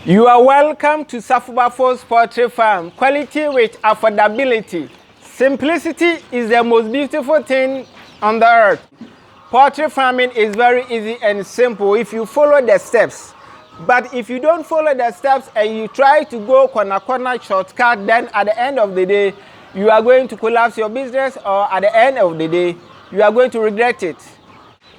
You are welcome to Safubafo's Poultry Farm. Quality with affordability. Simplicity is the most beautiful thing on the earth. Poultry farming is very easy and simple if you follow the steps. But if you don't follow the steps and you try to go corner shortcut, then at the end of the day, you are going to collapse your business, or at the end of the day, you are going to regret it.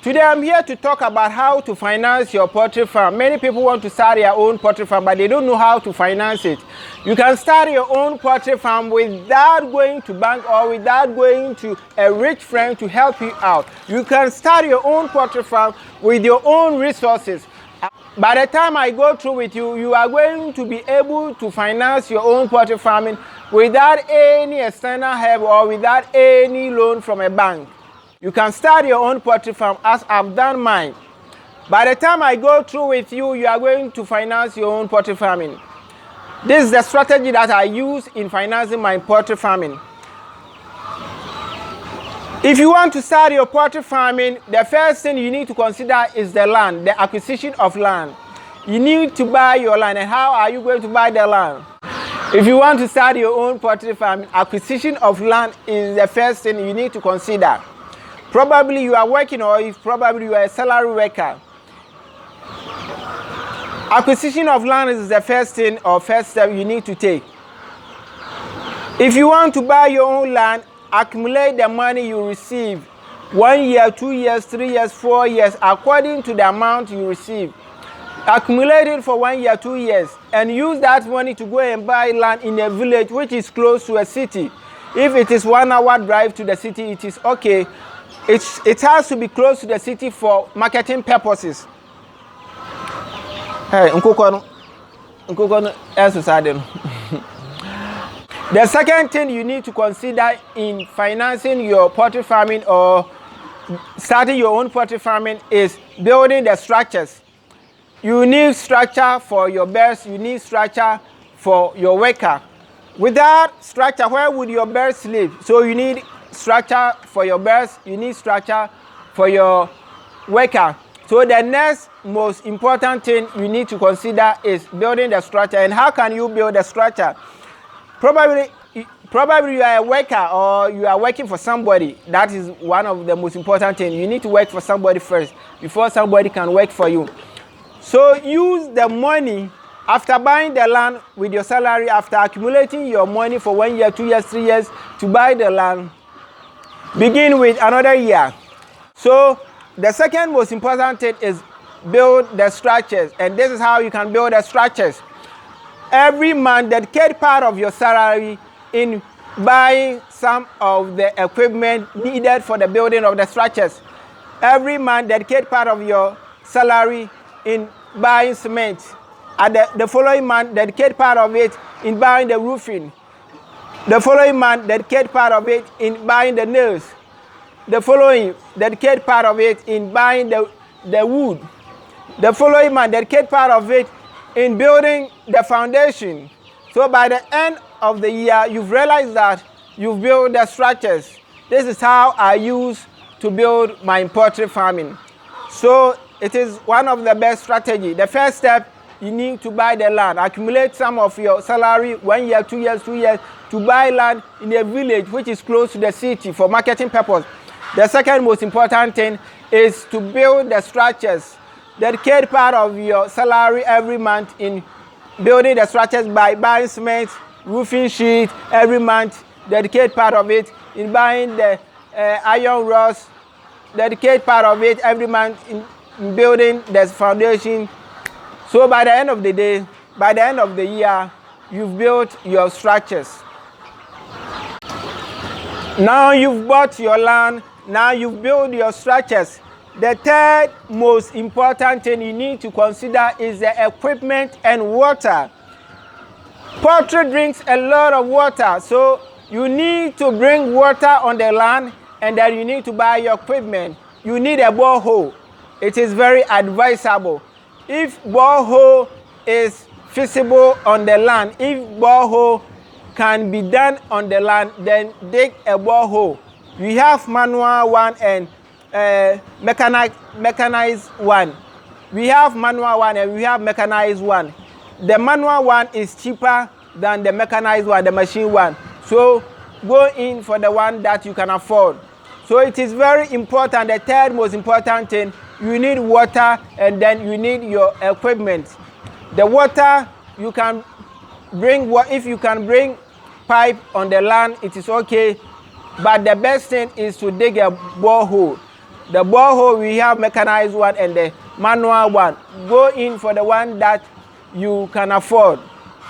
Today I'm here to talk about how to finance your poultry farm. Many people want to start their own poultry farm, but they don't know how to finance it. You can start your own poultry farm without going to bank or without going to a rich friend to help you out. You can start your own poultry farm with your own resources. By the time I go through with you, you are going to be able to finance your own poultry farming without any external help or without any loan from a bank. You can start your own poultry farm as I've done mine. By the time I go through with you, you are going to finance your own poultry farming. This is the strategy that I use in financing my poultry farming. If you want to start your poultry farming, the first thing you need to consider is the land, the acquisition of land. You need to buy your land. And how are you going to buy the land? If you want to start your own poultry farming, acquisition of land is the first thing you need to consider. Probably you are working, or if probably you are a salary worker. Acquisition of land is the first thing or first step you need to take. If you want to buy your own land, accumulate the money you receive. 1 year, 2 years, 3 years, 4 years, according to the amount you receive. Accumulate it for 1 year, 2 years, and use that money to go and buy land in a village which is close to a city. If it is 1 hour drive to the city, it is okay. It has to be close to the city for marketing purposes. Hey, the second thing you need to consider in financing your poultry farming or starting your own poultry farming is building the structures. You need structure for your birds, you need structure for your worker. Without structure, where would your birds sleep? So you need structure for your birds, you need structure for your worker. So the next most important thing you need to consider is building the structure. And how can you build the structure? Probably you are a worker or you are working for somebody. That is one of the most important things. You need to work for somebody first before somebody can work for you. So use the money after buying the land with your salary, after accumulating your money for 1 year, 2 years, 3 years to buy the land. Begin with another year. So the second most important thing is build the structures. And this is how you can build the structures. Every month, dedicate part of your salary in buying some of the equipment needed for the building of the structures. Every month, dedicate part of your salary in buying cement. And the following month, dedicate part of it in buying the roofing. The following month, dedicate part of it in buying the nails. The following, dedicate part of it in buying the wood. The following month, dedicate part of it in building the foundation. So by the end of the year, you've realized that you've built the structures. This is how I use to build my poultry farming. So it is one of the best strategies. The first step, you need to buy the land. Accumulate some of your salary, 1 year, 2 years, 2 years, to buy land in a village which is close to the city for marketing purpose. The second most important thing is to build the structures. Dedicate part of your salary every month in building the structures by buying cement, roofing sheet every month. Dedicate part of it in buying the iron rods. Dedicate part of it every month in building the foundation. So by the end of the day, by the end of the year, you've built your structures. Now you've bought your land, now you've built your structures. The third most important thing you need to consider is the equipment and water. Poultry drinks a lot of water, so you need to bring water on the land, and then you need to buy your equipment. You need a borehole. It is very advisable. If borehole is feasible on the land, if borehole can be done on the land, then dig a borehole. We have manual one and mechanized one. We have manual one and we have mechanized one. the manual one is cheaper than the mechanized one, the machine one. So go in for the one that you can afford. So it is very important. The third most important thing, you need water, and then you need your equipment. The water, you can bring, if you can bring pipe on the land, it is okay. But the best thing is to dig a borehole. The borehole, we have mechanized one and the manual one. Go in for the one that you can afford.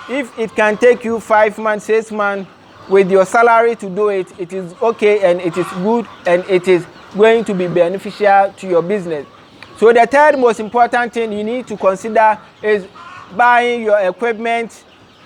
If it can take you 5 months, 6 months with your salary to do it, it is okay and it is good and it is going to be beneficial to your business. So the third most important thing you need to consider is buying your equipment,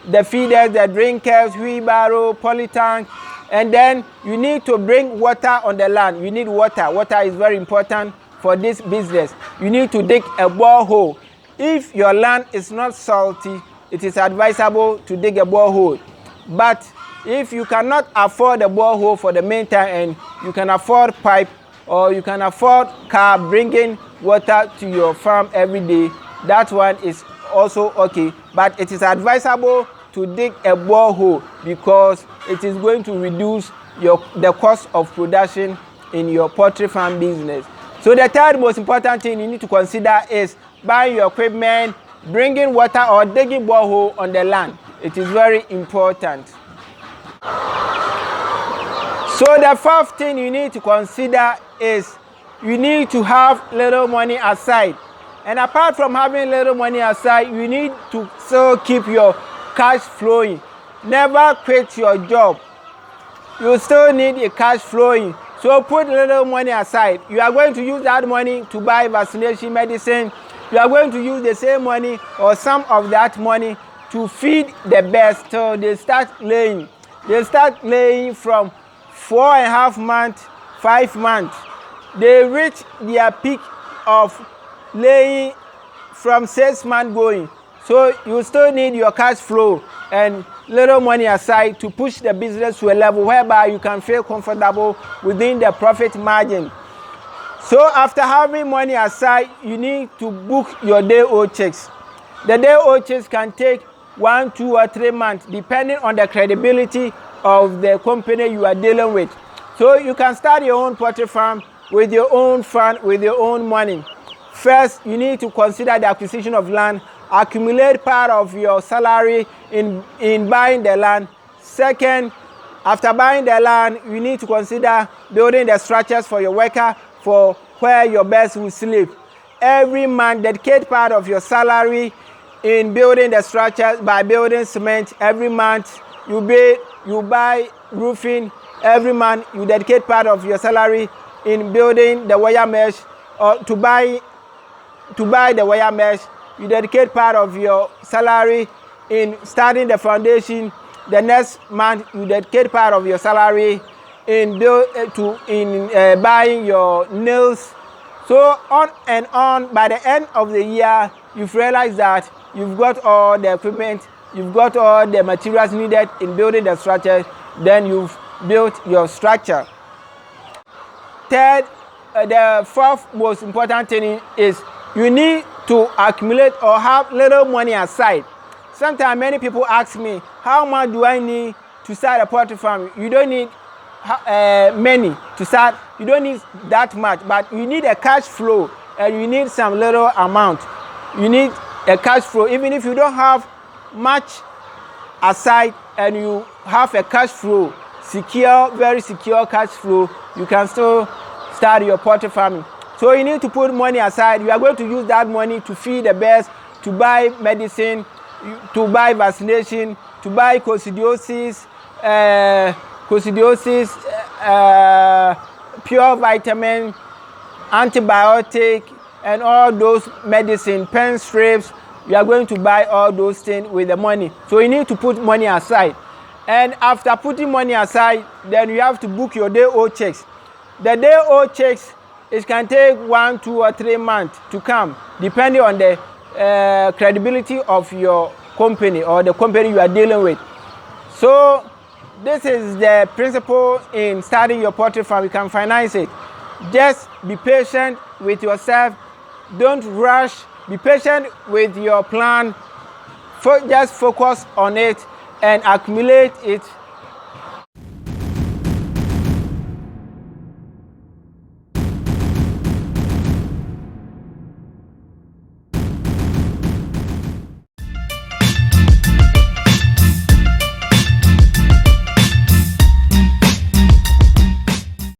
the feeders, the drinkers, wheelbarrow, polytank, and then you need to bring water on the land. You need water. Water is very important for this business. You need to dig a borehole. If your land is not salty, it is advisable to dig a borehole. But if you cannot afford a borehole for the meantime and you can afford pipe or you can afford car bringing water to your farm every day, that one is also okay. But it is advisable to dig a borehole because it is going to reduce the cost of production in your poultry farm business. So the third most important thing you need to consider is buying your equipment, bringing water or digging borehole on the land. It is very important. So the fourth thing you need to consider is you need to have little money aside. And apart from having little money aside, you need to still keep your cash flowing. Never quit your job. You still need a cash flowing. So put little money aside. You are going to use that money to buy vaccination medicine. You are going to use the same money or some of that money to feed the birds till they start laying. They start laying from 4.5 months, 5 months. They reach their peak of laying from 6 months going. So you still need your cash flow and little money aside to push the business to a level whereby you can feel comfortable within the profit margin. So after having money aside, you need to book your day-old checks. The day-old checks can take 1, 2, or 3 months depending on the credibility of the company you are dealing with. So you can start your own poultry farm with your own fund, with your own money. First, you need to consider the acquisition of land. Accumulate part of your salary in buying the land. Second, after buying the land, you need to consider building the structures for your worker for where your birds will sleep. Every month, dedicate part of your salary in building the structures by building cement. Every month, you buy roofing. Every month, you dedicate part of your salary in building the wire mesh or to buy the wire mesh. You dedicate part of your salary in starting the foundation. The next month, you dedicate part of your salary in buying your nails. So on and on. By the end of the year, you've realized that you've got all the equipment, you've got all the materials needed in building the structure. Then you've built your structure. Third, the fourth most important thing is you need to accumulate or have little money aside. Sometimes many people ask me, how much do I need to start a poultry farm? You don't need many to start. You don't need that much, but you need a cash flow and you need some little amount. You need a cash flow. Even if you don't have much aside and you have a cash flow, secure, very secure cash flow, you can still start your poultry farming. So you need to put money aside. You are going to use that money to feed the birds, to buy medicine, to buy vaccination, to buy coccidiosis, pure vitamin, antibiotic, and all those medicine, pen strips. You are going to buy all those things with the money. So you need to put money aside. And after putting money aside, then you have to book your day-old checks. The day-old checks, it can take 1, 2, or 3 months to come, depending on the credibility of your company or the company you are dealing with. So this is the principle in starting your poultry farm. You can finance it. Just be patient with yourself. Don't rush. Be patient with your plan. just focus on it and accumulate it